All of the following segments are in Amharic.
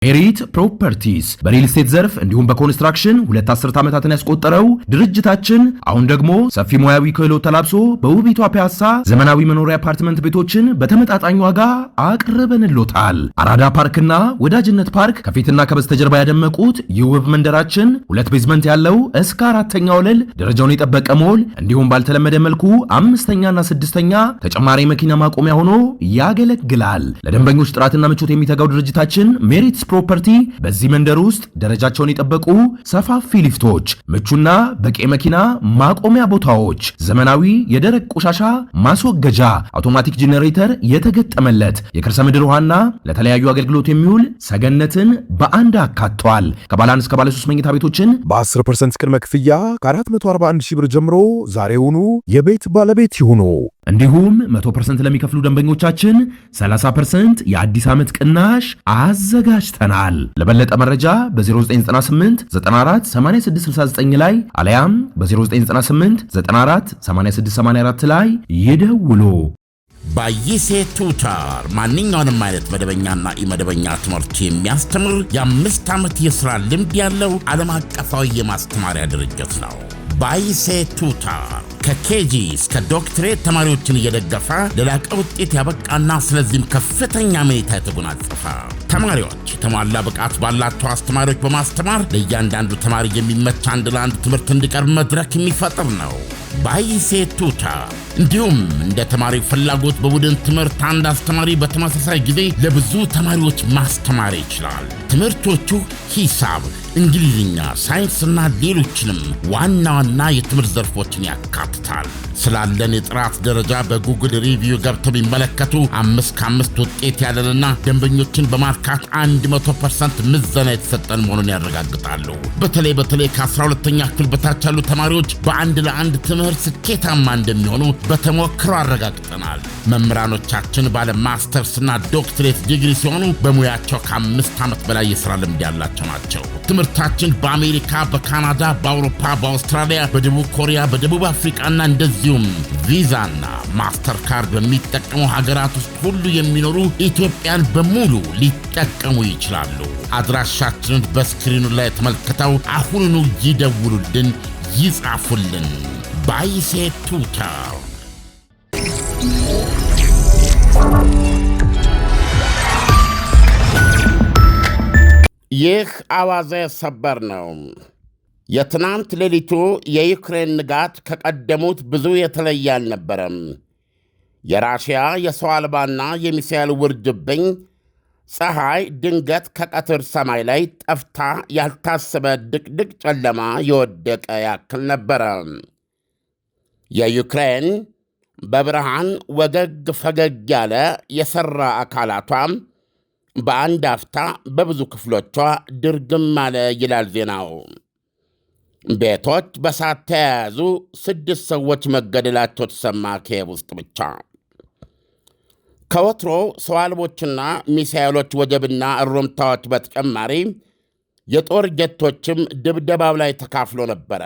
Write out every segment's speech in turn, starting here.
ሜሪት ፕሮፐርቲስ በሪል ስቴት ዘርፍ እንዲሁም በኮንስትራክሽን 2 አስርት ዓመታትን ያስቆጠረው ድርጅታችን አሁን ደግሞ ሰፊ ሙያዊ ክህሎት ተላብሶ በውቢቷ ፒያሳ ዘመናዊ መኖሪያ አፓርትመንት ቤቶችን በተመጣጣኝ ዋጋ አቅርበንሎታል። አራዳ ፓርክና ወዳጅነት ፓርክ ከፊትና ከበስተጀርባ ያደመቁት የውብ መንደራችን 2 ቤዝመንት ያለው እስከ 4ኛ ወለል ደረጃውን የጠበቀ ሞል እንዲሁም ባልተለመደ መልኩ 5ኛና 6ኛ ተጨማሪ መኪና ማቆሚያ ሆኖ ያገለግላል። ለደንበኞች ጥራትና ምቾት የሚተጋው ድርጅታችን ሜሪት ፕሮፐርቲ በዚህ መንደር ውስጥ ደረጃቸውን የጠበቁ ሰፋፊ ሊፍቶች፣ ምቹና በቂ መኪና ማቆሚያ ቦታዎች፣ ዘመናዊ የደረቅ ቆሻሻ ማስወገጃ፣ አውቶማቲክ ጄኔሬተር የተገጠመለት የከርሰ ምድር ውሃና ለተለያዩ አገልግሎት የሚውል ሰገነትን በአንድ አካቷል። ከባለ 1 እስከ ባለ 3 መኝታ ቤቶችን በ10% ቅድመ ክፍያ ከ441 ሺህ ብር ጀምሮ ዛሬውኑ የቤት ባለቤት ይሁኑ። እንዲሁም 100% ለሚከፍሉ ደንበኞቻችን 30% የአዲስ ዓመት ቅናሽ አዘጋጅተናል። ለበለጠ መረጃ በ0998 94 8669 ላይ አለያም በ0998 94 8684 ላይ ይደውሉ። ባይሴ ቱተር ማንኛውንም አይነት መደበኛና ኢመደበኛ ትምህርት የሚያስተምር የ5 ዓመት የሥራ ልምድ ያለው ዓለም አቀፋዊ የማስተማሪያ ድርጅት ነው። ባይሴ ቱተር ከኬጂ እስከ ዶክትሬት ተማሪዎችን እየደገፈ ለላቀ ውጤት ያበቃና ስለዚህም ከፍተኛ መኔታ የተጎናጸፈ ተማሪዎች የተሟላ ብቃት ባላቸው አስተማሪዎች በማስተማር ለእያንዳንዱ ተማሪ የሚመች አንድ ለአንድ ትምህርት እንዲቀርብ መድረክ የሚፈጥር ነው። ባይሴ ቱተር እንዲሁም እንደ ተማሪ ፍላጎት በቡድን ትምህርት አንድ አስተማሪ በተመሳሳይ ጊዜ ለብዙ ተማሪዎች ማስተማር ይችላል። ትምህርቶቹ ሂሳብ፣ እንግሊዝኛ፣ ሳይንስና ሌሎችንም ዋና ዋና የትምህርት ዘርፎችን ያካትታል። ስላለን የጥራት ደረጃ በጉግል ሪቪው ገብተው ቢመለከቱ 5 ከ5 ውጤት ያለንና ደንበኞችን በማርካት 100% ምዘና የተሰጠን መሆኑን ያረጋግጣሉ። በተለይ ከ12ኛ ክፍል በታች ያሉ ተማሪዎች በአንድ ለአንድ ትምህርት ስኬታማ እንደሚሆኑ በተሞክሮ አረጋግጠናል። መምህራኖቻችን ባለ ማስተርስና ዶክትሬት ዲግሪ ሲሆኑ በሙያቸው ከ5 ዓመት በላይ የሥራ ልምድ ያላቸው ናቸው። ትምህርታችን በአሜሪካ፣ በካናዳ፣ በአውሮፓ፣ በአውስትራሊያ፣ በደቡብ ኮሪያ፣ በደቡብ አፍሪቃና እንደዚሁም ቪዛና ማስተር ካርድ በሚጠቀሙ ሀገራት ውስጥ ሁሉ የሚኖሩ ኢትዮጵያን በሙሉ ሊጠቀሙ ይችላሉ። አድራሻችንን በስክሪኑ ላይ ተመልክተው አሁኑኑ ይደውሉልን፣ ይጻፉልን። ባይሴ ቱተር። ይህ አዋዜ ሰበር ነው። የትናንት ሌሊቱ የዩክሬን ንጋት ከቀደሙት ብዙ የተለየ አልነበረም። የራሽያ የሰው አልባና የሚሳኤል ውርጅብኝ ፀሐይ ድንገት ከቀትር ሰማይ ላይ ጠፍታ ያልታሰበ ድቅድቅ ጨለማ የወደቀ ያክል ነበረ። የዩክሬን በብርሃን ወገግ ፈገግ ያለ የሠራ አካላቷ በአንድ አፍታ በብዙ ክፍሎቿ ድርግም አለ ይላል ዜናው። ቤቶች በሳት ተያያዙ። 6 ሰዎች መገደላቸው ተሰማ ኪየቭ ውስጥ ብቻ። ከወትሮ ሰው አልቦችና ሚሳኤሎች ወጀብና እሩምታዎች በተጨማሪ የጦር ጀቶችም ድብደባው ላይ ተካፍሎ ነበረ።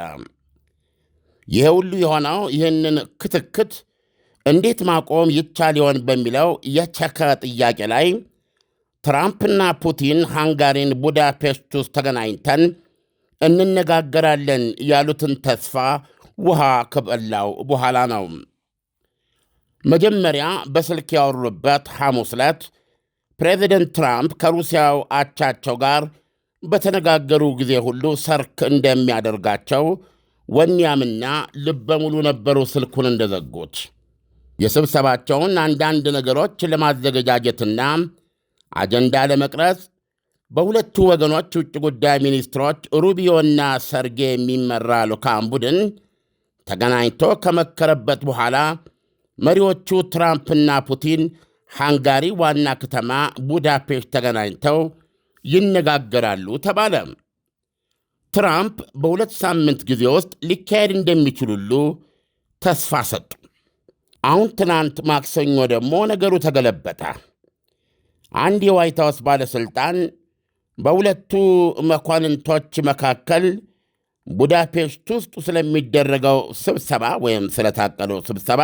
ይህ ሁሉ የሆነው ይህንን ክትክት እንዴት ማቆም ይቻል ይሆን በሚለው የቸከ ጥያቄ ላይ ትራምፕና ፑቲን ሃንጋሪን ቡዳፔስት ውስጥ ተገናኝተን እንነጋገራለን ያሉትን ተስፋ ውሃ ከበላው በኋላ ነው። መጀመሪያ በስልክ ያወሩበት ሐሙስ ዕለት ፕሬዚደንት ትራምፕ ከሩሲያው አቻቸው ጋር በተነጋገሩ ጊዜ ሁሉ ሰርክ እንደሚያደርጋቸው ወንያምና ልበ ሙሉ ነበሩ ስልኩን እንደዘጉት። የስብሰባቸውን አንዳንድ ነገሮች ለማዘገጃጀትና አጀንዳ ለመቅረጽ በሁለቱ ወገኖች ውጭ ጉዳይ ሚኒስትሮች ሩቢዮና ሰርጌ የሚመራ ልዑካን ቡድን ተገናኝቶ ከመከረበት በኋላ መሪዎቹ ትራምፕና ፑቲን ሃንጋሪ ዋና ከተማ ቡዳፔስት ተገናኝተው ይነጋገራሉ ተባለ። ትራምፕ በ2 ሳምንት ጊዜ ውስጥ ሊካሄድ እንደሚችል ሁሉ ተስፋ ሰጡ። አሁን ትናንት ማክሰኞ ደግሞ ነገሩ ተገለበጠ። አንድ የዋይት ሃውስ ባለሥልጣን በሁለቱ መኳንንቶች መካከል ቡዳፔስት ውስጥ ስለሚደረገው ስብሰባ ወይም ስለታቀደው ስብሰባ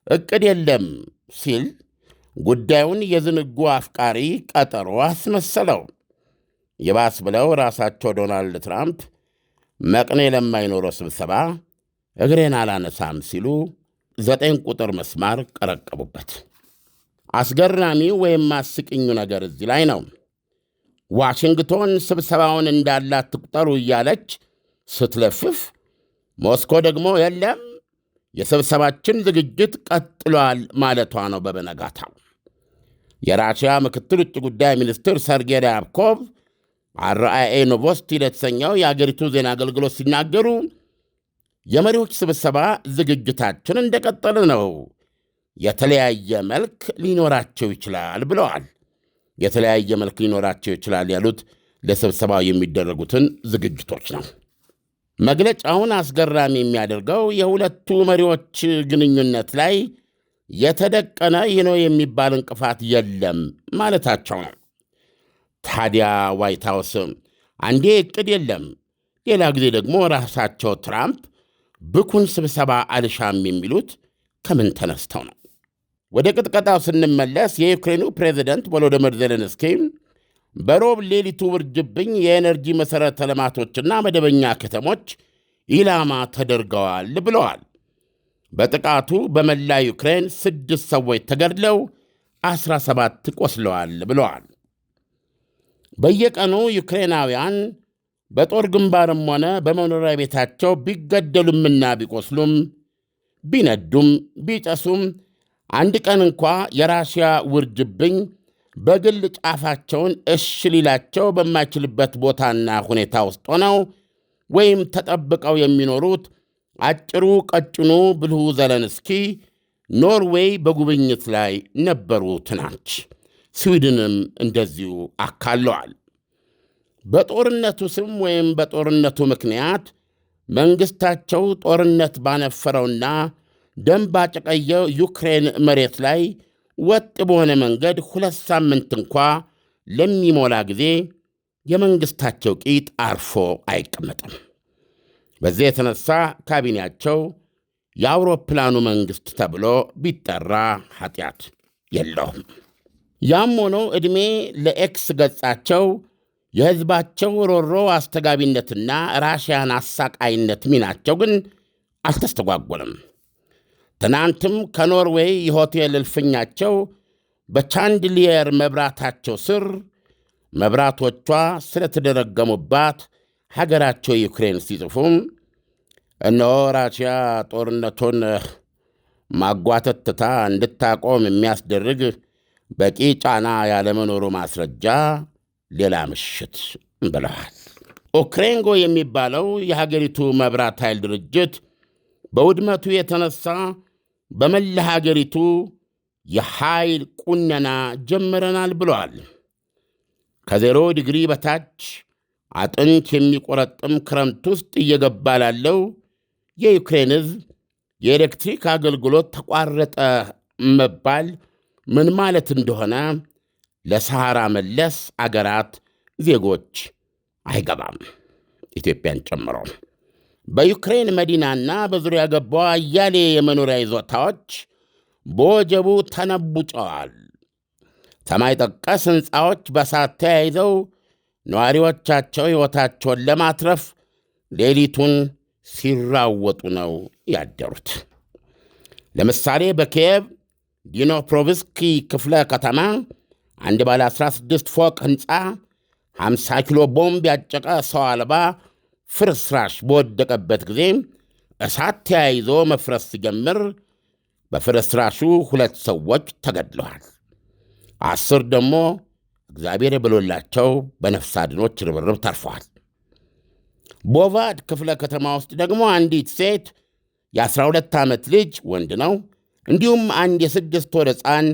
ዕቅድ የለም ሲል ጉዳዩን የዝንጉ አፍቃሪ ቀጠሮ አስመሰለው። ይባስ ብለው ራሳቸው ዶናልድ ትራምፕ መቅኔ ለማይኖረው ስብሰባ እግሬን አላነሳም ሲሉ 9 ቁጥር መስማር ቀረቀቡበት። አስገራሚው ወይም አስቂኙ ነገር እዚህ ላይ ነው። ዋሽንግቶን ስብሰባውን እንዳላት ትቁጠሩ እያለች ስትለፍፍ፣ ሞስኮ ደግሞ የለም የስብሰባችን ዝግጅት ቀጥሏል ማለቷ ነው። በበነጋታው የራሽያ ምክትል ውጭ ጉዳይ ሚኒስትር ሰርጌይ ሪያብኮቭ አርአኤ ኖቮስቲ ለተሰኘው የአገሪቱ ዜና አገልግሎት ሲናገሩ የመሪዎች ስብሰባ ዝግጅታችን እንደቀጠለ ነው፣ የተለያየ መልክ ሊኖራቸው ይችላል ብለዋል። የተለያየ መልክ ሊኖራቸው ይችላል ያሉት ለስብሰባው የሚደረጉትን ዝግጅቶች ነው። መግለጫውን አስገራሚ የሚያደርገው የሁለቱ መሪዎች ግንኙነት ላይ የተደቀነ ይህ ነው የሚባል እንቅፋት የለም ማለታቸው ነው። ታዲያ ዋይት ሃውስ አንዴ ዕቅድ የለም፣ ሌላ ጊዜ ደግሞ ራሳቸው ትራምፕ ብኩን ስብሰባ አልሻም የሚሉት ከምን ተነስተው ነው? ወደ ቅጥቀጣው ስንመለስ የዩክሬኑ ፕሬዚደንት ቮሎዲሚር ዜሌንስኪ በሮብ ሌሊቱ ውርጅብኝ የኤነርጂ መሠረተ ልማቶችና መደበኛ ከተሞች ኢላማ ተደርገዋል ብለዋል። በጥቃቱ በመላ ዩክሬን 6 ሰዎች ተገድለው 17 ቆስለዋል ብለዋል። በየቀኑ ዩክሬናውያን በጦር ግንባርም ሆነ በመኖሪያ ቤታቸው ቢገደሉምና ቢቆስሉም ቢነዱም ቢጨሱም አንድ ቀን እንኳ የራሽያ ውርጅብኝ በግል ጫፋቸውን እሽ ሊላቸው በማይችልበት ቦታና ሁኔታ ውስጥ ሆነው ወይም ተጠብቀው የሚኖሩት አጭሩ ቀጭኑ ብልሁ ዜሌንስኪ ኖርዌይ በጉብኝት ላይ ነበሩ ትናንት። ስዊድንም እንደዚሁ አካለዋል። በጦርነቱ ስም ወይም በጦርነቱ ምክንያት መንግሥታቸው ጦርነት ባነፈረውና ደም ባጨቀየው ዩክሬን መሬት ላይ ወጥ በሆነ መንገድ 2 ሳምንት እንኳ ለሚሞላ ጊዜ የመንግሥታቸው ቂጥ አርፎ አይቀመጥም። በዚህ የተነሳ ካቢኔያቸው የአውሮፕላኑ መንግሥት ተብሎ ቢጠራ ኃጢአት የለውም። ያም ሆኖ ዕድሜ ለኤክስ ገጻቸው የሕዝባቸው ሮሮ አስተጋቢነትና ራሽያን አሳቃይነት ሚናቸው ግን አልተስተጓጎለም። ትናንትም ከኖርዌይ የሆቴል እልፍኛቸው በቻንድሊየር መብራታቸው ስር መብራቶቿ ስለተደረገሙባት ሀገራቸው ዩክሬን ሲጽፉም እነሆ ራሽያ ጦርነቱን ማጓተት ትታ እንድታቆም የሚያስደርግ በቂ ጫና ያለመኖሩ ማስረጃ ሌላ ምሽት ብለዋል። ኦክሬንጎ የሚባለው የሀገሪቱ መብራት ኃይል ድርጅት በውድመቱ የተነሳ በመላ ሀገሪቱ የኃይል ቁነና ጀምረናል ብለዋል። ከ0 ዲግሪ በታች አጥንት የሚቆረጥም ክረምት ውስጥ እየገባ ላለው የዩክሬን ሕዝብ የኤሌክትሪክ አገልግሎት ተቋረጠ መባል ምን ማለት እንደሆነ ለሰሐራ መለስ አገራት ዜጎች አይገባም፣ ኢትዮጵያን ጨምሮ። በዩክሬን መዲናና በዙሪያ ገባ አያሌ የመኖሪያ ይዞታዎች በወጀቡ ተነቡጨዋል። ሰማይ ጠቀስ ሕንፃዎች በሳት ተያይዘው ነዋሪዎቻቸው ሕይወታቸውን ለማትረፍ ሌሊቱን ሲራወጡ ነው ያደሩት። ለምሳሌ በኪየቭ ዲኖፕሮቭስኪ ክፍለ ከተማ አንድ ባለ 16 ፎቅ ሕንፃ 50 ኪሎ ቦምብ ያጨቀ ሰው አልባ ፍርስራሽ በወደቀበት ጊዜ እሳት ተያይዞ መፍረስ ሲጀምር በፍርስራሹ 2 ሰዎች ተገድለዋል። 10 ደግሞ እግዚአብሔር ብሎላቸው በነፍስ አድኖች ርብርብ ተርፈዋል። ቦቫድ ክፍለ ከተማ ውስጥ ደግሞ አንዲት ሴት የ12 ዓመት ልጅ ወንድ ነው፣ እንዲሁም አንድ የ6 ወር ሕፃን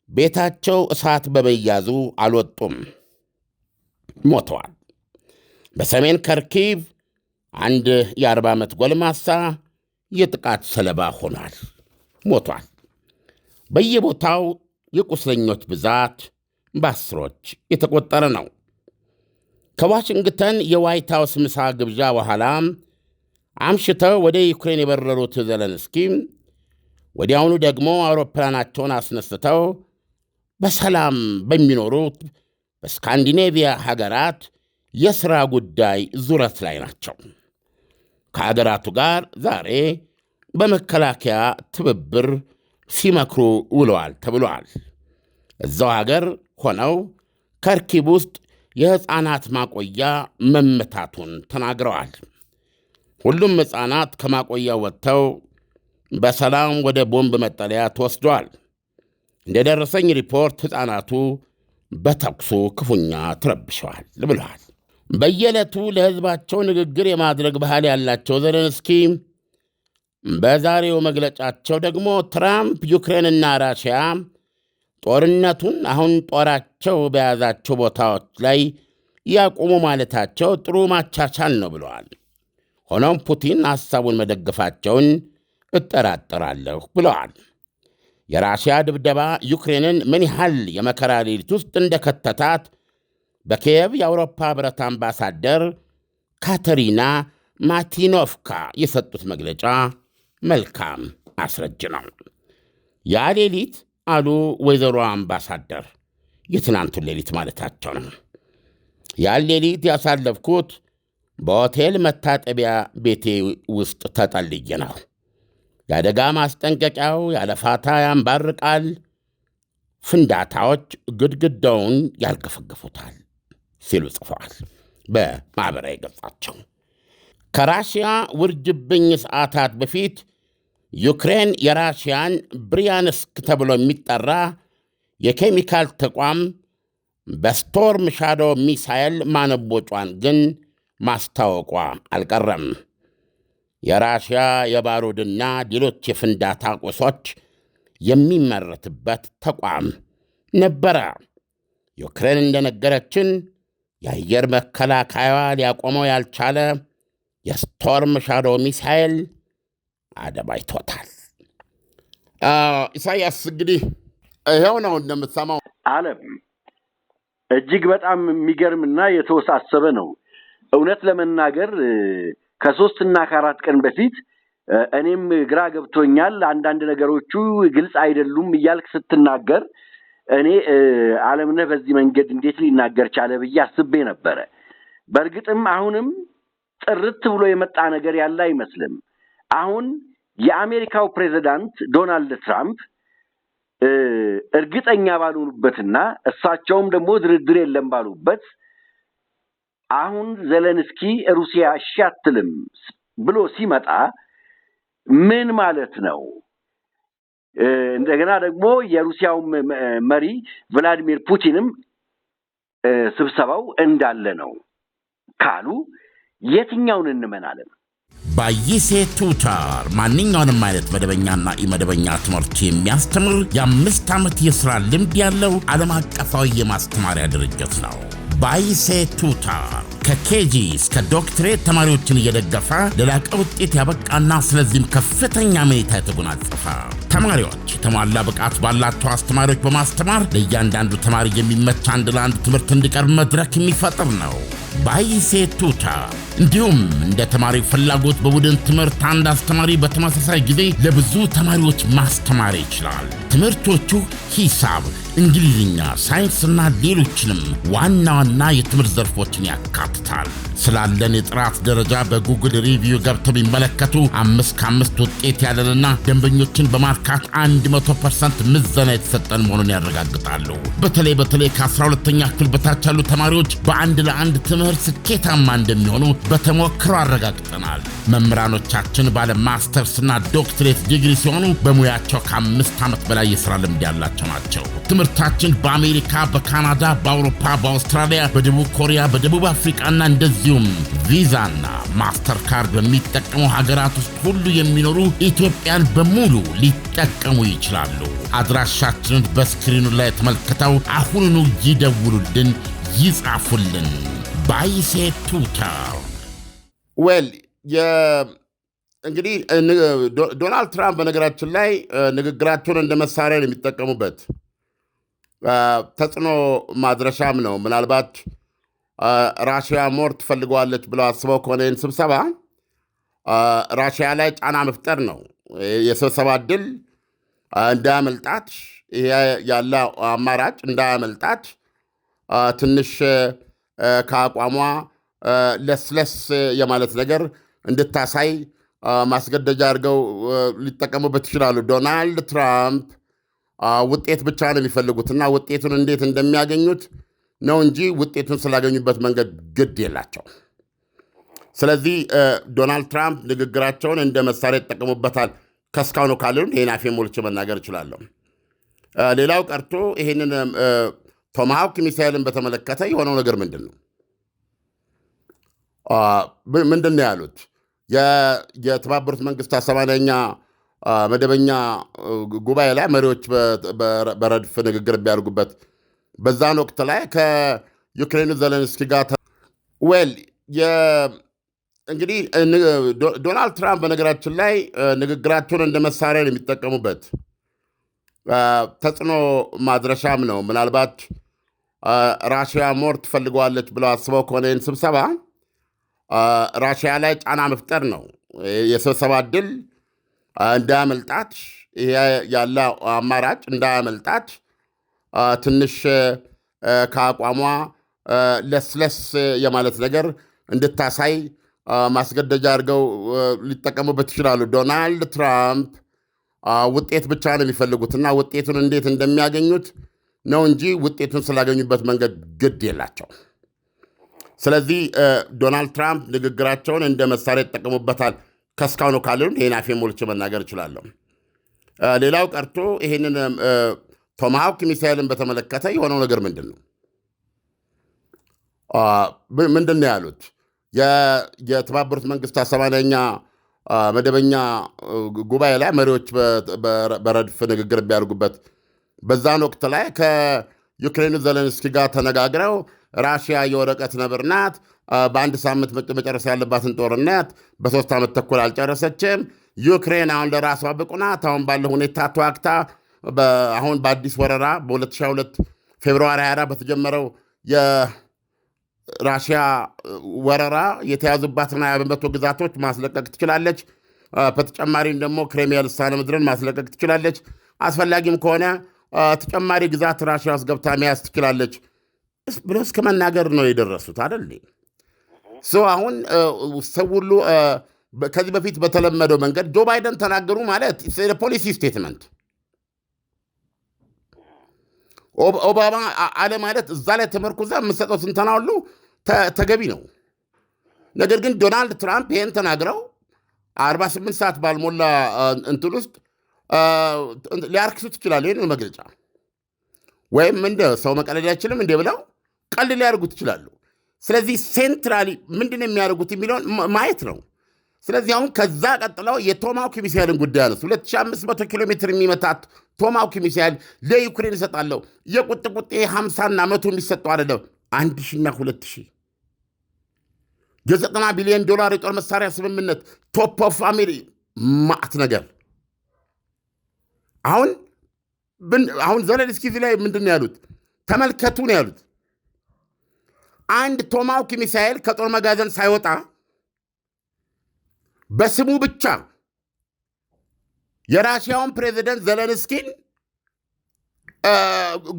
ቤታቸው እሳት በመያዙ አልወጡም፣ ሞተዋል። በሰሜን ከርኪቭ አንድ የ40 ዓመት ጎልማሳ የጥቃት ሰለባ ሆኗል፣ ሞቷል። በየቦታው የቁስለኞች ብዛት በአስሮች የተቆጠረ ነው። ከዋሽንግተን የዋይት ሃውስ ምሳ ግብዣ በኋላ አምሽተው ወደ ዩክሬን የበረሩት ዜሌንስኪ ወዲያውኑ ደግሞ አውሮፕላናቸውን አስነስተው በሰላም በሚኖሩት በስካንዲኔቪያ ሀገራት የሥራ ጉዳይ ዙረት ላይ ናቸው። ከአገራቱ ጋር ዛሬ በመከላከያ ትብብር ሲመክሩ ውለዋል ተብሏል። እዛው ሀገር ሆነው ከርኪብ ውስጥ የሕፃናት ማቆያ መመታቱን ተናግረዋል። ሁሉም ሕፃናት ከማቆያ ወጥተው በሰላም ወደ ቦምብ መጠለያ ተወስደዋል። እንደደረሰኝ ሪፖርት ሕፃናቱ በተኩሱ ክፉኛ ተረብሸዋል ብለዋል። በየዕለቱ ለሕዝባቸው ንግግር የማድረግ ባህል ያላቸው ዘለንስኪ በዛሬው መግለጫቸው ደግሞ ትራምፕ ዩክሬንና ራሽያ ጦርነቱን አሁን ጦራቸው በያዛቸው ቦታዎች ላይ ያቆሙ ማለታቸው ጥሩ ማቻቻል ነው ብለዋል። ሆኖም ፑቲን ሐሳቡን መደገፋቸውን እጠራጠራለሁ ብለዋል። የራሽያ ድብደባ ዩክሬንን ምን ያህል የመከራ ሌሊት ውስጥ እንደከተታት በኪየቭ የአውሮፓ ኅብረት አምባሳደር ካተሪና ማቲኖቭካ የሰጡት መግለጫ መልካም አስረጅ ነው። ያ ሌሊት አሉ ወይዘሮ አምባሳደር፣ የትናንቱን ሌሊት ማለታቸው ነው። ያን ሌሊት ያሳለፍኩት በሆቴል መታጠቢያ ቤቴ ውስጥ ተጠልዬ ነው። የአደጋ ማስጠንቀቂያው ያለፋታ ያንባርቃል፣ ፍንዳታዎች ግድግዳውን ያልገፈግፉታል ሲሉ ጽፈዋል በማኅበራዊ ገጻቸው። ከራሽያ ውርጅብኝ ሰዓታት በፊት ዩክሬን የራሽያን ብሪያንስክ ተብሎ የሚጠራ የኬሚካል ተቋም በስቶርም ሻዶ ሚሳይል ማነቦጯን ግን ማስታወቋ አልቀረም። የራሽያ የባሩድና ሌሎች የፍንዳታ ቁሶች የሚመረትበት ተቋም ነበረ። ዩክሬን እንደነገረችን የአየር መከላከያዋ ሊያቆመው ያልቻለ የስቶርም ሻዶ ሚሳይል አደባይቶታል። ኢሳያስ እንግዲህ ይኸው ነው እንደምትሰማው። ዓለም እጅግ በጣም የሚገርምና የተወሳሰበ ነው። እውነት ለመናገር ከ3 እና ከ4 ቀን በፊት እኔም ግራ ገብቶኛል፣ አንዳንድ ነገሮቹ ግልጽ አይደሉም እያልክ ስትናገር እኔ ዓለምነህ በዚህ መንገድ እንዴት ሊናገር ቻለ ብዬ አስቤ ነበረ። በእርግጥም አሁንም ጥርት ብሎ የመጣ ነገር ያለ አይመስልም። አሁን የአሜሪካው ፕሬዝዳንት ዶናልድ ትራምፕ እርግጠኛ ባልሆኑበትና እሳቸውም ደግሞ ድርድር የለም ባሉበት አሁን ዘለንስኪ ሩሲያ እሺ አትልም ብሎ ሲመጣ ምን ማለት ነው? እንደገና ደግሞ የሩሲያው መሪ ቭላዲሚር ፑቲንም ስብሰባው እንዳለ ነው ካሉ የትኛውን እንመናለን? ባይሴ ቱታር ማንኛውንም አይነት መደበኛና ኢመደበኛ ትምህርት የሚያስተምር የ5 ዓመት የሥራ ልምድ ያለው ዓለም አቀፋዊ የማስተማሪያ ድርጅት ነው። ባይሴ ቱታር ከኬጂ እስከ ዶክትሬት ተማሪዎችን እየደገፈ ለላቀ ውጤት ያበቃና ስለዚህም ከፍተኛ መኔታ የተጎናጸፈ ተማሪዎች የተሟላ ብቃት ባላቸው አስተማሪዎች በማስተማር ለእያንዳንዱ ተማሪ የሚመች አንድ ለአንድ ትምህርት እንዲቀርብ መድረክ የሚፈጥር ነው። ባይሴ ቱታር እንዲሁም እንደ ተማሪ ፍላጎት በቡድን ትምህርት አንድ አስተማሪ በተመሳሳይ ጊዜ ለብዙ ተማሪዎች ማስተማር ይችላል። ትምህርቶቹ ሂሳብ፣ እንግሊዝኛ፣ ሳይንስና ሌሎችንም ዋና ዋና የትምህርት ዘርፎችን ያካትታል። ስላለን የጥራት ደረጃ በጉግል ሪቪው ገብተው ቢመለከቱ 5 ከ5 ውጤት ያለንና ደንበኞችን በማርካት 100% ምዘና የተሰጠን መሆኑን ያረጋግጣሉ። በተለይ ከ12ኛ ክፍል በታች ያሉ ተማሪዎች በአንድ ለአንድ ትምህርት ስኬታማ እንደሚሆኑ በተሞክሮ አረጋግጠናል። መምህራኖቻችን ባለ ማስተርስና ዶክትሬት ዲግሪ ሲሆኑ በሙያቸው ከ5 ዓመት በላይ የሥራ ልምድ ያላቸው ናቸው። ትምህርታችን በአሜሪካ፣ በካናዳ፣ በአውሮፓ፣ በአውስትራሊያ፣ በደቡብ ኮሪያ፣ በደቡብ አፍሪቃና እንደዚሁም ቪዛና ማስተር ካርድ በሚጠቀሙ ሀገራት ውስጥ ሁሉ የሚኖሩ ኢትዮጵያን በሙሉ ሊጠቀሙ ይችላሉ። አድራሻችንን በስክሪኑ ላይ ተመልክተው አሁኑኑ ይደውሉልን፣ ይጻፉልን። ባይሴ ቱታር እንግዲህ ዶናልድ ትራምፕ በነገራችን ላይ ንግግራቸውን እንደ መሳሪያ ነው የሚጠቀሙበት። ተጽዕኖ ማድረሻም ነው። ምናልባት ራሽያ ሞር ትፈልገዋለች ብለው አስበው ከሆነ ይህን ስብሰባ ራሽያ ላይ ጫና መፍጠር ነው። የስብሰባ ዕድል እንዳያመልጣት፣ ይሄ ያለ አማራጭ እንዳያመልጣት ትንሽ ከአቋሟ ለስለስ የማለት ነገር እንድታሳይ ማስገደጃ አድርገው ሊጠቀሙበት ይችላሉ። ዶናልድ ትራምፕ ውጤት ብቻ ነው የሚፈልጉትና ውጤቱን እንዴት እንደሚያገኙት ነው እንጂ ውጤቱን ስላገኙበት መንገድ ግድ የላቸው። ስለዚህ ዶናልድ ትራምፕ ንግግራቸውን እንደ መሳሪያ ይጠቀሙበታል። ከስካሁኑ ካለን ይህን አፌ ሞልቼ መናገር እችላለሁ። ሌላው ቀርቶ ይህንን ቶማሃውክ ሚሳይልን በተመለከተ የሆነው ነገር ምንድን ነው? ምንድን ነው ያሉት? የተባበሩት መንግስታት 80ኛ መደበኛ ጉባኤ ላይ መሪዎች በረድፍ ንግግር ቢያደርጉበት በዛን ወቅት ላይ ከዩክሬኑ ዘለንስኪ ጋር እንግዲህ ዶናልድ ትራምፕ በነገራችን ላይ ንግግራቸውን እንደ መሳሪያ ነው የሚጠቀሙበት። ተጽዕኖ ማድረሻም ነው። ምናልባት ራሽያ ሞር ትፈልገዋለች ብለው አስበው ከሆነ ይህን ስብሰባ ራሽያ ላይ ጫና መፍጠር ነው። የስብሰባ ዕድል እንዳያመልጣት፣ ይሄ ያለ አማራጭ እንዳያመልጣት ትንሽ ከአቋሟ ለስለስ የማለት ነገር እንድታሳይ ማስገደጃ አድርገው ሊጠቀሙበት ይችላሉ። ዶናልድ ትራምፕ ውጤት ብቻ ነው የሚፈልጉትና ውጤቱን እንዴት እንደሚያገኙት ነው እንጂ ውጤቱን ስላገኙበት መንገድ ግድ የላቸው። ስለዚህ ዶናልድ ትራምፕ ንግግራቸውን እንደ መሳሪያ ይጠቀሙበታል። ከስካሁኑ ካለን ይህን አፌ ሞልቼ መናገር እችላለሁ። ሌላው ቀርቶ ይህንን ቶማሃውክ ሚሳይልን በተመለከተ የሆነው ነገር ምንድን ነው? ምንድን ነው ያሉት? የተባበሩት መንግስታት 80ኛ መደበኛ ጉባኤ ላይ መሪዎች በረድፍ ንግግር ቢያደርጉበት በዛን ወቅት ላይ ከዩክሬኑ ዘለንስኪ ጋር ተነጋግረው ራሽያ የወረቀት ነብር ናት፣ በአንድ ሳምንት መጨረስ ያለባትን ጦርነት በ3 ዓመት ተኩል አልጨረሰችም፣ ዩክሬን አሁን ለራሷ ብቁ ናት፣ አሁን ባለው ሁኔታ ተዋግታ አሁን በአዲስ ወረራ በ2022 ፌብርዋሪ 24 በተጀመረው የራሽያ ወረራ የተያዙባትን 20 በመቶ ግዛቶች ማስለቀቅ ትችላለች። በተጨማሪም ደግሞ ክሬሚያ ልሳነ ምድርን ማስለቀቅ ትችላለች። አስፈላጊም ከሆነ ተጨማሪ ግዛት ራሽያ ውስጥ ገብታ መያዝ ትችላለች ብሎ እስከ መናገር ነው የደረሱት አይደል? አሁን ሰው ሁሉ ከዚህ በፊት በተለመደው መንገድ ጆ ባይደን ተናገሩ ማለት ፖሊሲ ስቴትመንት፣ ኦባማ አለ ማለት እዛ ላይ ተመርኩዛ የምሰጠው ትንተና ሁሉ ተገቢ ነው። ነገር ግን ዶናልድ ትራምፕ ይህን ተናግረው 48 ሰዓት ባልሞላ እንትን ውስጥ ሊያርክሱት ይችላሉ። ይህን መግለጫ ወይም እንደ ሰው መቀለድ አይችልም እንደ ብለው ቀልድ ሊያደርጉት ይችላሉ። ስለዚህ ሴንትራሊ ምንድን የሚያደርጉት የሚለውን ማየት ነው። ስለዚህ አሁን ከዛ ቀጥለው የቶማሃውክ ሚሳይልን ጉዳይ አነሱ። 2500 ኪሎ ሜትር የሚመታት ቶማሃውክ ሚሳይል ለዩክሬን ይሰጣለሁ። የቁጥቁጤ 50ና 100 የሚሰጠው አይደለም፣ 1000ና 2000 የ$90 ቢሊዮን የጦር መሳሪያ ስምምነት ቶፕ ኦፍ አሜሪ ማዕት ነገር። አሁን ዘለንስኪ ላይ ምንድን ነው ያሉት? ተመልከቱ ነው ያሉት። አንድ ቶማሃውክ ሚሳይል ከጦር መጋዘን ሳይወጣ በስሙ ብቻ የራሽያውን ፕሬዚደንት ዘለንስኪን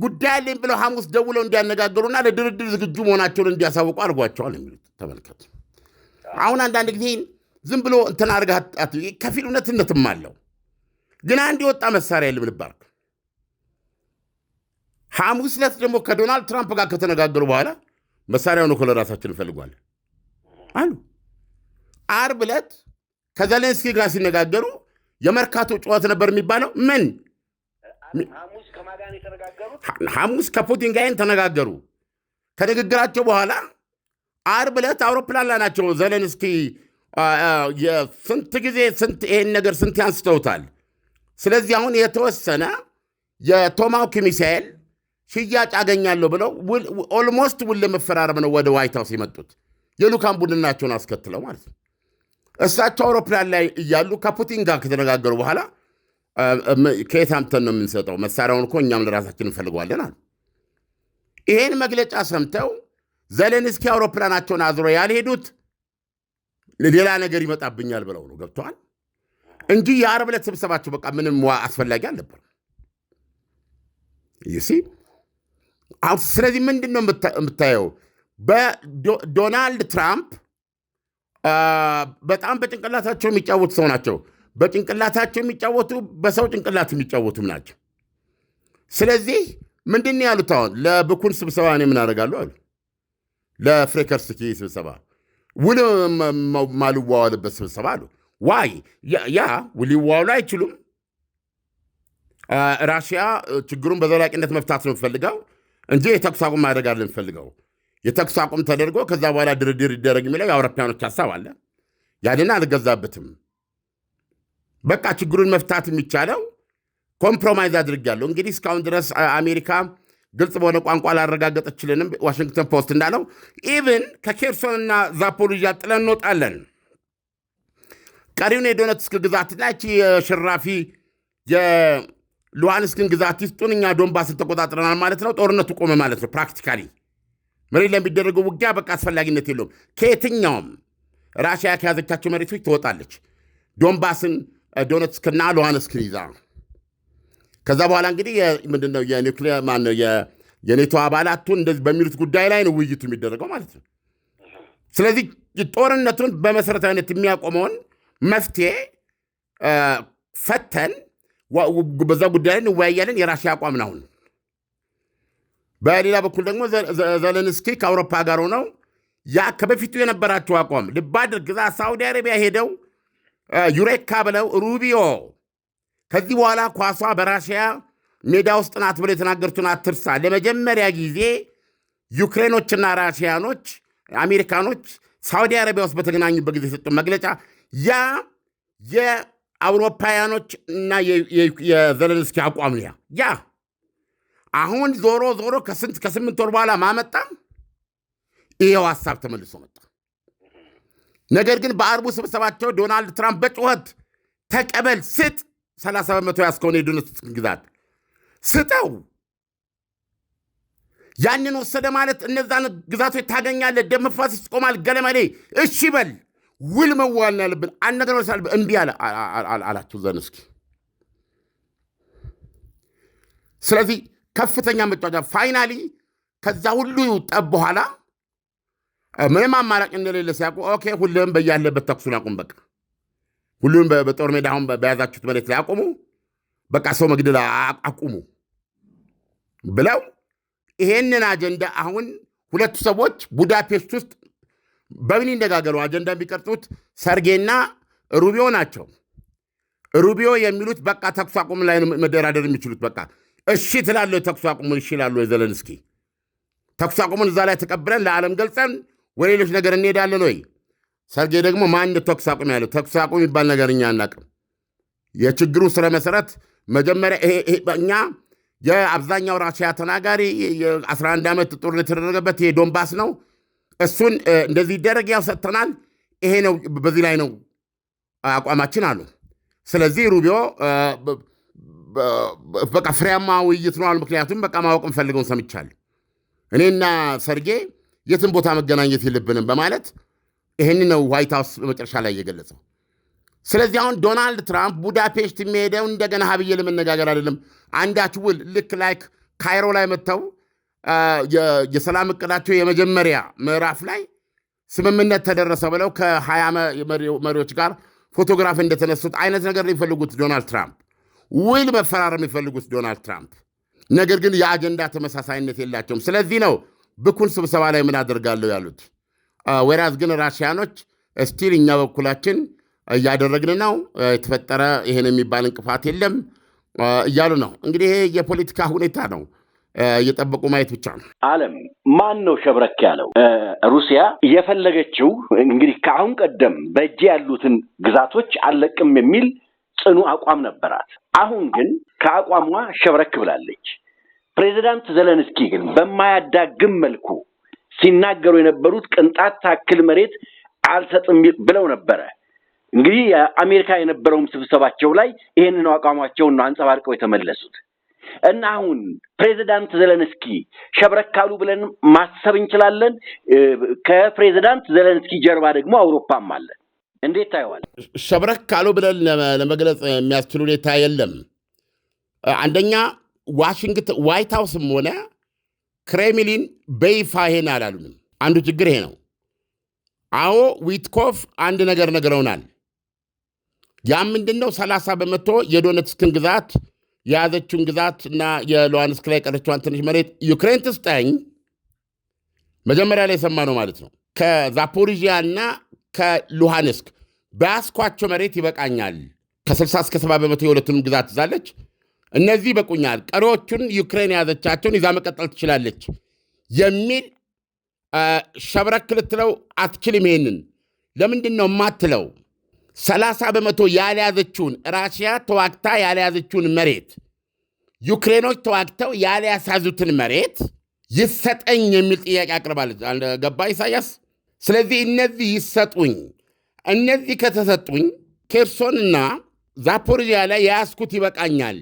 ጉዳይ አለኝ ብለው ሐሙስ ደውለው እንዲያነጋግሩና ለድርድር ዝግጁ መሆናቸውን እንዲያሳውቁ አድርጓቸዋል የሚሉት ተመልከቱ። አሁን አንዳንድ ጊዜ ዝም ብሎ እንትን አድርጋት ከፊል እውነትነትም አለው። ግን አንድ የወጣ መሳሪያ የለም ልባርክ። ሐሙስ ዕለት ደግሞ ከዶናልድ ትራምፕ ጋር ከተነጋገሩ በኋላ መሳሪያውን እኮ ለራሳችን እንፈልጓለን አሉ። ዓርብ ዕለት ከዘሌንስኪ ጋር ሲነጋገሩ የመርካቶ ጨዋታ ነበር የሚባለው። ምን ሐሙስ ከፑቲን ጋር ተነጋገሩ። ከንግግራቸው በኋላ ዓርብ ዕለት አውሮፕላን ላይ ናቸው። ዘለንስኪ ስንት ጊዜ ይህን ነገር ስንት ያንስተውታል። ስለዚህ አሁን የተወሰነ የቶማሃውክ ሚሳይል ሽያጭ አገኛለሁ ብለው ኦልሞስት ውል ለመፈራረም ነው ወደ ዋይት ሃውስ የመጡት፣ የልዑካን ቡድናቸውን አስከትለው ማለት ነው። እሳቸው አውሮፕላን ላይ እያሉ ከፑቲን ጋር ከተነጋገሩ በኋላ ከየት አምጥተን ነው የምንሰጠው? መሳሪያውን እኮ እኛም ለራሳችን እንፈልገዋለን አሉ። ይሄን መግለጫ ሰምተው ዘለንስኪ አውሮፕላናቸውን አዝሮ ያልሄዱት ሌላ ነገር ይመጣብኛል ብለው ነው። ገብተዋል እንጂ የዓርብ ዕለት ስብሰባቸው በቃ ምንም አስፈላጊ አልነበረም። ይሲ ስለዚህ ምንድን ነው የምታየው? በዶናልድ ትራምፕ በጣም በጭንቅላታቸው የሚጫወቱ ሰው ናቸው። በጭንቅላታቸው የሚጫወቱ በሰው ጭንቅላት የሚጫወቱም ናቸው። ስለዚህ ምንድን ያሉት አሁን ለብኩን ስብሰባ እኔ ምን አደርጋለሁ አሉ። ለፍሬከርስኪ ስብሰባ ውል ማልዋዋልበት ስብሰባ አሉ። ዋይ ያ ውል ይዋዋሉ አይችሉም። ራሽያ ችግሩን በዘላቂነት መፍታት ነው የምትፈልገው እንጂ የተኩስ አቁም ማድረግ አለ የምትፈልገው። የተኩስ አቁም ተደርጎ ከዛ በኋላ ድርድር ይደረግ የሚለው የአውሮፓውያኖች ሀሳብ አለ። ያንን አልገዛበትም። በቃ ችግሩን መፍታት የሚቻለው ኮምፕሮማይዝ አድርጋለሁ። እንግዲህ እስካሁን ድረስ አሜሪካ ግልጽ በሆነ ቋንቋ ላረጋገጠችልንም ዋሽንግተን ፖስት እንዳለው ኢቭን ከኬርሶንና ዛፖሪዣ ጥለን እንወጣለን፣ ቀሪውን የዶኔትስክ ግዛትና የሽራፊ የሉሃንስክን ግዛት ይስጡን፣ እኛ ዶንባስን ተቆጣጥረናል ማለት ነው። ጦርነቱ ቆመ ማለት ነው። ፕራክቲካሊ መሬት ለሚደረገው ውጊያ በቃ አስፈላጊነት የለውም። ከየትኛውም ራሽያ ከያዘቻቸው መሬቶች ትወጣለች፣ ዶንባስን ዶኔትስክና ሉሃንስክን ይዛ። ከዛ በኋላ እንግዲህ ምንድነው የኒውክሊየር ማነው የኔቶ አባላቱን እንደዚህ በሚሉት ጉዳይ ላይ ነው ውይይቱ የሚደረገው ማለት ነው። ስለዚህ ጦርነቱን በመሰረታዊነት የሚያቆመውን መፍትሄ ፈተን በዛ ጉዳይ ላይ እንወያያለን። የራሽያ አቋም ነው። በሌላ በኩል ደግሞ ዘለንስኪ ከአውሮፓ ጋር ሆነው ያ ከበፊቱ የነበራቸው አቋም ልብ አድርግ፣ እዛ ሳውዲ አረቢያ ሄደው ዩሬካ ብለው ሩቢዮ ከዚህ በኋላ ኳሷ በራሽያ ሜዳ ውስጥ ናት ብለው የተናገሩትን አትርሳ። ለመጀመሪያ ጊዜ ዩክሬኖችና ራሽያኖች አሜሪካኖች ሳውዲ አረቢያ ውስጥ በተገናኙበት ጊዜ የሰጡ መግለጫ ያ የአውሮፓውያኖች እና የዘለንስኪ አቋም ነው። ያ አሁን ዞሮ ዞሮ ከስምንት ወር በኋላ ማመጣ ይሄው ሀሳብ ተመልሶ መጣ። ነገር ግን በአርቡ ስብሰባቸው ዶናልድ ትራምፕ በጩኸት ተቀበል፣ ስጥ፣ 30 በመቶ ያስከሆነ የዶኔትስክ ግዛት ስጠው። ያንን ወሰደ ማለት እነዛን ግዛቶች ታገኛለህ፣ ደም መፋሰስ ይቆማል፣ ገለመሌ እሺ በል፣ ውል መዋል ያለብን አንድ ነገር ወሳል። እምቢ አላቸው ዘለንስኪ። ስለዚህ ከፍተኛ መጫወቻ ፋይናሊ ከዛ ሁሉ ጠብ በኋላ ምንም አማራጭ እንደሌለ ሲያውቁ ኦኬ ሁሉም በያለበት ተኩሱን አቁም፣ በቃ ሁሉም በጦር ሜዳ አሁን በያዛችሁት መሬት ላይ አቁሙ፣ በቃ ሰው መግደል አቁሙ ብለው ይሄንን አጀንዳ አሁን ሁለቱ ሰዎች ቡዳፔስት ውስጥ በምን ይነጋገሩ አጀንዳ የሚቀርጹት ሰርጌና ሩቢዮ ናቸው። ሩቢዮ የሚሉት በቃ ተኩስ አቁም ላይ መደራደር የሚችሉት በቃ እሺ ትላለህ፣ ተኩስ አቁሙን እሺ ይላሉ የዘለንስኪ። ተኩስ አቁሙን እዛ ላይ ተቀብለን ለዓለም ገልጸን ወደ ሌሎች ነገር እንሄዳለን ወይ? ሰርጌ ደግሞ ማን ተኩስ አቁም ያለው? ተኩስ አቁም የሚባል ነገር እኛ አናውቅም። የችግሩ ስረ መሰረት መጀመሪያ እኛ የአብዛኛው ራሽያ ተናጋሪ 11 ዓመት ጦርነት የተደረገበት ይሄ ዶንባስ ነው። እሱን እንደዚህ ይደረግ ያው ሰጥተናል። ይሄ ነው፣ በዚህ ላይ ነው አቋማችን አሉ። ስለዚህ ሩቢዮ በቃ ፍሬያማ ውይይት ነው አሉ። ምክንያቱም በቃ ማወቅ እንፈልገውን ሰምቻለሁ፣ እኔና ሰርጌ የትን ቦታ መገናኘት የለብንም በማለት ይህን ነው ዋይት ሃውስ በመጨረሻ ላይ እየገለጸው። ስለዚህ አሁን ዶናልድ ትራምፕ ቡዳፔስት የሚሄደው እንደገና ሀብዬ ለመነጋገር አይደለም። አንዳች ውል ልክ ላይክ ካይሮ ላይ መጥተው የሰላም እቅዳቸው የመጀመሪያ ምዕራፍ ላይ ስምምነት ተደረሰ ብለው ከ20 መሪዎች ጋር ፎቶግራፍ እንደተነሱት አይነት ነገር የሚፈልጉት ዶናልድ ትራምፕ፣ ውል መፈራረም የሚፈልጉት ዶናልድ ትራምፕ። ነገር ግን የአጀንዳ ተመሳሳይነት የላቸውም። ስለዚህ ነው ብኩን ስብሰባ ላይ ምን አደርጋለሁ ያሉት። ወራዝ ግን ራሽያኖች ስቲል እኛ በኩላችን እያደረግን ነው፣ የተፈጠረ ይሄን የሚባል እንቅፋት የለም እያሉ ነው። እንግዲህ ይሄ የፖለቲካ ሁኔታ ነው፣ እየጠበቁ ማየት ብቻ ነው። ዓለም ማን ነው ሸብረክ ያለው? ሩሲያ እየፈለገችው እንግዲህ ከአሁን ቀደም በእጅ ያሉትን ግዛቶች አለቅም የሚል ጽኑ አቋም ነበራት። አሁን ግን ከአቋሟ ሸብረክ ብላለች። ፕሬዚዳንት ዘለንስኪ ግን በማያዳግም መልኩ ሲናገሩ የነበሩት ቅንጣት ታክል መሬት አልሰጥም ብለው ነበረ። እንግዲህ የአሜሪካ የነበረውም ስብሰባቸው ላይ ይሄንን አቋማቸውን ነው አንጸባርቀው የተመለሱት። እና አሁን ፕሬዚዳንት ዘለንስኪ ሸብረክ ካሉ ብለን ማሰብ እንችላለን። ከፕሬዚዳንት ዘለንስኪ ጀርባ ደግሞ አውሮፓም አለ። እንዴት ታየዋል? ሸብረክ ካሉ ብለን ለመግለጽ የሚያስችል ሁኔታ የለም። አንደኛ ዋሽንግተን ዋይት ሃውስም ሆነ ክሬምሊን በይፋ ይሄን አላሉንም። አንዱ ችግር ይሄ ነው። አዎ ዊትኮፍ አንድ ነገር ነግረውናል። ያ ምንድነው 30% የዶኔትስክን ግዛት የያዘችውን ግዛት እና የሉሃንስክ ላይ ቀረችዋን ትንሽ መሬት ዩክሬን ትስጠኝ መጀመሪያ ላይ ሰማነው ማለት ነው። ከዛፖሪዥያ እና ከሉሃንስክ በያስኳቸው መሬት ይበቃኛል፣ ከ60 እስከ 70% የሁለቱንም ግዛት ትዛለች፣ እነዚህ ይበቁኛል፣ ቀሪዎቹን ዩክሬን የያዘቻቸውን ይዛ መቀጠል ትችላለች የሚል ሸብረክ ልትለው አትችልም። ይሄንን ለምንድን ነው የማትለው? 30% ያልያዘችውን ራሽያ ተዋግታ ያልያዘችውን መሬት ዩክሬኖች ተዋግተው ያልያሳዙትን መሬት ይሰጠኝ የሚል ጥያቄ አቅርባለች። ገባ ኢሳያስ? ስለዚህ እነዚህ ይሰጡኝ፣ እነዚህ ከተሰጡኝ ኬርሶንና ዛፖሪዥያ ላይ የያዝኩት ይበቃኛል፣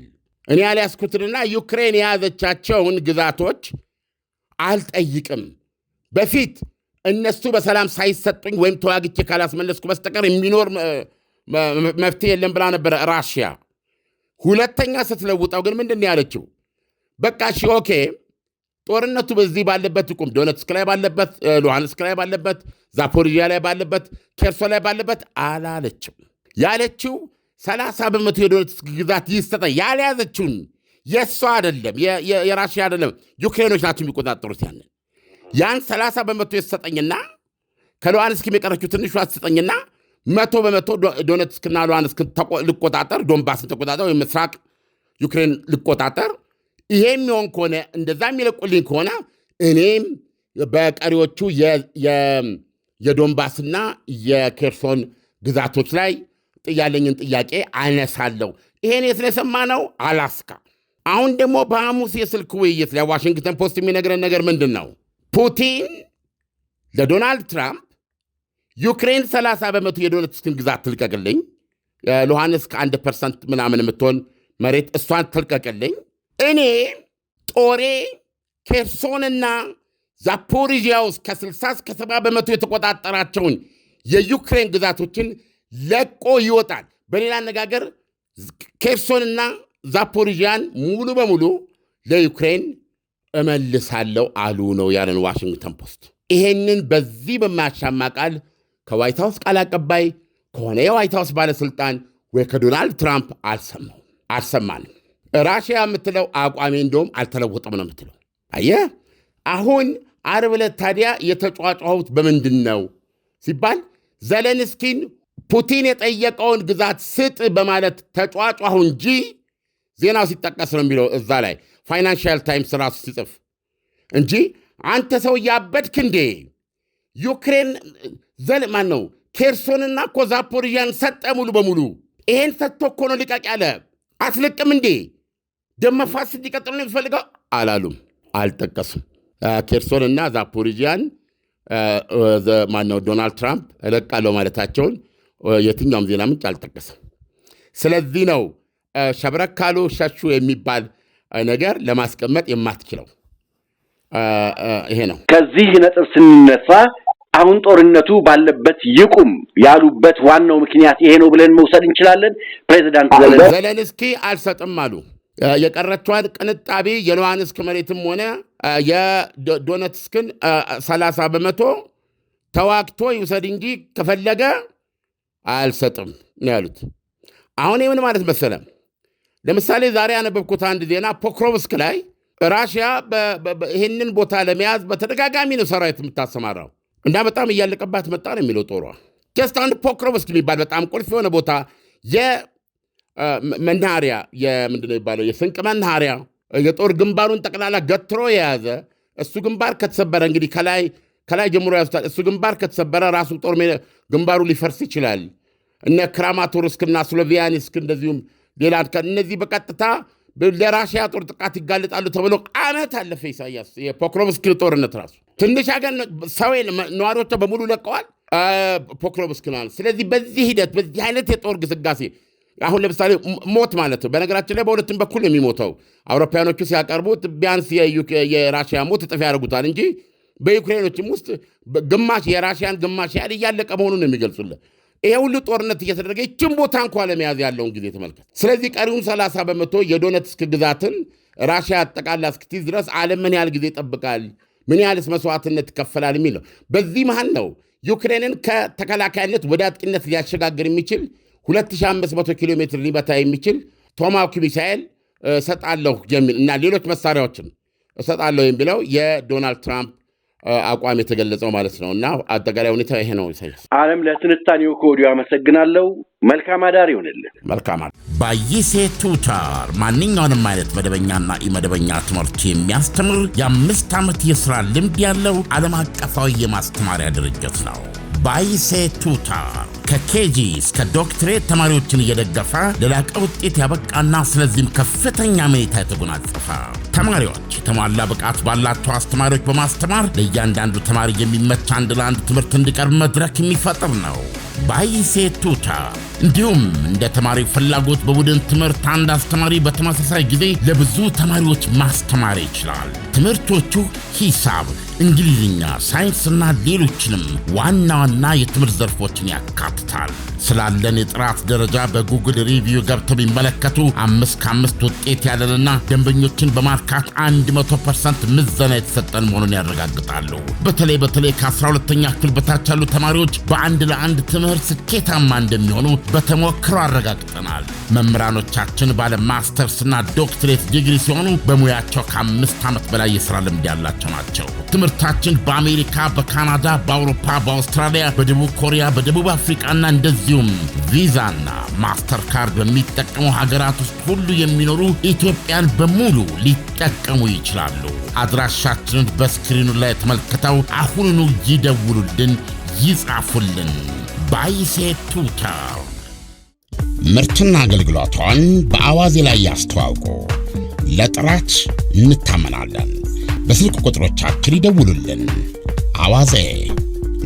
እኔ ያልያዝኩትንና ዩክሬን የያዘቻቸውን ግዛቶች አልጠይቅም። በፊት እነሱ በሰላም ሳይሰጡኝ ወይም ተዋግቼ ካላስመለስኩ በስተቀር የሚኖር መፍትሄ የለም ብላ ነበረ ራሽያ። ሁለተኛ ስትለውጠው ግን ምንድን ያለችው? በቃ እሺ ኦኬ፣ ጦርነቱ በዚህ ባለበት ይቁም፣ ዶኔትስክ ላይ ባለበት፣ ሉሃንስክ ላይ ባለበት፣ ዛፖሪዥያ ላይ ባለበት፣ ኬርሶን ላይ ባለበት አላለችም። ያለችው 30% የዶኔትስክ ግዛት ይሰጠኝ፣ ያልያዘችውን የእሷ አይደለም የራሽያ አይደለም፣ ዩክሬኖች ናቸው የሚቆጣጠሩት ያን 30% የተሰጠኝና ከሉሃንስክ የቀረችው ትንሿ ተሰጠኝና 100% ዶኔትስክና ሉሃንስክ ልቆጣጠር፣ ዶንባስን ተቆጣጠር፣ ወይም ምስራቅ ዩክሬን ልቆጣጠር። ይሄ የሚሆን ከሆነ እንደዛ የሚለቁልኝ ከሆነ እኔም በቀሪዎቹ የዶንባስና የኬርሶን ግዛቶች ላይ ያለኝን ጥያቄ አነሳለሁ። ይሄን የስለሰማ ነው አላስካ። አሁን ደግሞ በሐሙስ የስልክ ውይይት ላይ ዋሽንግተን ፖስት የሚነግረን ነገር ምንድን ነው? ፑቲን ለዶናልድ ትራምፕ ዩክሬን 30% የዶኔትስክን ግዛት ትልቀቅልኝ፣ ሉሃንስክ 1% ምናምን የምትሆን መሬት እሷን ትልቀቅልኝ፣ እኔ ጦሬ ኬርሶንና ዛፖሪዥያ ውስጥ ከ60 እስከ 70% የተቆጣጠራቸውን የዩክሬን ግዛቶችን ለቆ ይወጣል። በሌላ አነጋገር ኬርሶንና ዛፖሪዥያን ሙሉ በሙሉ ለዩክሬን እመልሳለሁ አሉ ነው ያለን ዋሽንግተን ፖስት። ይሄንን በዚህ በማያሻማ ቃል ከዋይት ሃውስ ቃል አቀባይ ከሆነ የዋይት ሃውስ ባለሥልጣን ወይ ከዶናልድ ትራምፕ አልሰማንም። ራሽያ የምትለው አቋሜ እንደውም አልተለወጠም ነው የምትለው። አየህ፣ አሁን ዓርብ ዕለት ታዲያ የተጫጫሁት በምንድን ነው ሲባል ዘለንስኪን ፑቲን የጠየቀውን ግዛት ስጥ በማለት ተጫጫሁ እንጂ ዜናው ሲጠቀስ ነው የሚለው እዛ ላይ ፋይናንሻል ታይምስ ራሱ ሲጽፍ እንጂ አንተ ሰው ያበድክ እንዴ? ዩክሬን ማን ነው ኬርሶንና እኮ ዛፖሪዥያን ሰጠ ሙሉ በሙሉ። ይሄን ሰጥቶ እኮ ነው ልቀቅ ያለ። አትለቅም እንዴ? ደም መፋሰስ እንዲቀጥሉ ነው የሚፈልገው አላሉም፣ አልጠቀሱም። ኬርሶንና ዛፖሪዥያን ማነው ዶናልድ ትራምፕ እለቃለሁ ማለታቸውን የትኛውም ዜና ምንጭ አልጠቀሰም። ስለዚህ ነው ሸብረክ ካሉ ሸሹ የሚባል ነገር ለማስቀመጥ የማትችለው። ይሄ ነው። ከዚህ ነጥብ ስንነሳ አሁን ጦርነቱ ባለበት ይቁም ያሉበት ዋናው ምክንያት ይሄ ነው ብለን መውሰድ እንችላለን። ፕሬዚዳንት ዘለንስኪ አልሰጥም አሉ። የቀረችዋን ቅንጣቢ የሉሃንስክ መሬትም ሆነ የዶኔትስክን 30% ተዋግቶ ይውሰድ እንጂ ከፈለገ አልሰጥም ነው ያሉት። አሁን ምን ማለት መሰለም? ለምሳሌ ዛሬ ያነበብኩት አንድ ዜና ፖክሮቭስክ ላይ ራሽያ ይህንን ቦታ ለመያዝ በተደጋጋሚ ነው ሰራዊት የምታሰማራው እና በጣም እያለቀባት መጣ ነው የሚለው ጦሯ። ጀስት አንድ ፖክሮቭስክ የሚባል በጣም ቁልፍ የሆነ ቦታ የመናኸሪያ ምንድን ነው የሚባለው የስንቅ መናኸሪያ የጦር ግንባሩን ጠቅላላ ገትሮ የያዘ እሱ ግንባር ከተሰበረ እንግዲህ ከላይ ጀምሮ ያዙታል። እሱ ግንባር ከተሰበረ ራሱ ጦር ግንባሩ ሊፈርስ ይችላል። እነ ክራማቶርስክና ስሎቪያንስክ እንደዚሁም ሌላ እነዚህ በቀጥታ ለራሽያ ጦር ጥቃት ይጋለጣሉ ተብሎ ዓመት አለፈ። ኢሳያስ የፖክሮቭስክ ጦርነት ራሱ ትንሽ ሀገር ሰው ነዋሪዎቿ በሙሉ ለቀዋል ፖክሮቭስክ ማለት። ስለዚህ በዚህ ሂደት በዚህ አይነት የጦር ግስጋሴ አሁን ለምሳሌ ሞት ማለት ነው። በነገራችን ላይ በሁለቱም በኩል የሚሞተው አውሮፓውያኖቹ ሲያቀርቡት ቢያንስ የራሽያ ሞት እጥፍ ያደርጉታል እንጂ በዩክሬኖችም ውስጥ ግማሽ የራሽያን ግማሽ ያህል እያለቀ መሆኑን ነው የሚገልጹልን። ይሄ ሁሉ ጦርነት እየተደረገ ይችን ቦታ እንኳ ለመያዝ ያለውን ጊዜ ተመልከት። ስለዚህ ቀሪውን 30% የዶኔትስክ ግዛትን ራሽያ አጠቃላ እስክትይዝ ድረስ ዓለም ምን ያህል ጊዜ ይጠብቃል? ምን ያህልስ መስዋዕትነት ይከፈላል የሚል ነው። በዚህ መሃል ነው ዩክሬንን ከተከላካይነት ወደ አጥቂነት ሊያሸጋግር የሚችል 2500 ኪሎ ሜትር ሊመታ የሚችል ቶማሃውክ ሚሳኤል እሰጣለሁ የሚል እና ሌሎች መሳሪያዎችን እሰጣለሁ የሚለው የዶናልድ ትራምፕ አቋም የተገለጸው ማለት ነው። እና አጠቃላይ ሁኔታ ይሄ ነው። ኢሳያስ ዓለም ለትንታኔው ከወዲሁ አመሰግናለሁ። መልካም አዳር ይሁንልን። መልካም አዳር። ባይሴ ቱታር ማንኛውንም አይነት መደበኛና ኢመደበኛ ትምህርት የሚያስተምር የ5 ዓመት የሥራ ልምድ ያለው ዓለም አቀፋዊ የማስተማሪያ ድርጅት ነው። ባይሴ ቱታር ከኬጂ እስከ ዶክትሬት ተማሪዎችን እየደገፈ ለላቀ ውጤት ያበቃና ስለዚህም ከፍተኛ መኔታ የተጎናጸፈ ተማሪዎች የተሟላ ብቃት ባላቸው አስተማሪዎች በማስተማር ለእያንዳንዱ ተማሪ የሚመች አንድ ለአንድ ትምህርት እንዲቀርብ መድረክ የሚፈጥር ነው። ባይሴ ቱታር እንዲሁም እንደ ተማሪ ፍላጎት በቡድን ትምህርት አንድ አስተማሪ በተመሳሳይ ጊዜ ለብዙ ተማሪዎች ማስተማር ይችላል። ትምህርቶቹ ሂሳብ፣ እንግሊዝኛ፣ ሳይንስና ሌሎችንም ዋና ዋና የትምህርት ዘርፎችን ያካትታል። ስላለን የጥራት ደረጃ በጉግል ሪቪው ገብተው ቢመለከቱ 5/5 ውጤት ያለንና ደንበኞችን በማርካት 100% ምዘና የተሰጠን መሆኑን ያረጋግጣሉ። በተለይ ከ12ኛ ክፍል በታች ያሉ ተማሪዎች በአንድ ለአንድ ትምህርት ስኬታማ እንደሚሆኑ በተሞክሮ አረጋግጠናል። መምህራኖቻችን ባለ ማስተርስና ዶክትሬት ዲግሪ ሲሆኑ በሙያቸው ከ5 ዓመት በላይ የሥራ ልምድ ያላቸው ናቸው። ትምህርታችን በአሜሪካ፣ በካናዳ፣ በአውሮፓ፣ በአውስትራሊያ፣ በደቡብ ኮሪያ፣ በደቡብ አፍሪቃና እንደዚሁም ቪዛና ማስተር ካርድ በሚጠቀሙ ሀገራት ውስጥ ሁሉ የሚኖሩ ኢትዮጵያን በሙሉ ሊጠቀሙ ይችላሉ። አድራሻችንን በስክሪኑ ላይ ተመልክተው አሁኑኑ ይደውሉልን፣ ይጻፉልን። ባይሴ ቱታር ምርትና አገልግሎቷን በአዋዜ ላይ ያስተዋውቁ። ለጥራች እንታመናለን። በስልክ ቁጥሮቻችን ይደውሉልን። አዋዜ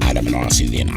ዓለምነህ ዋሴ ዜና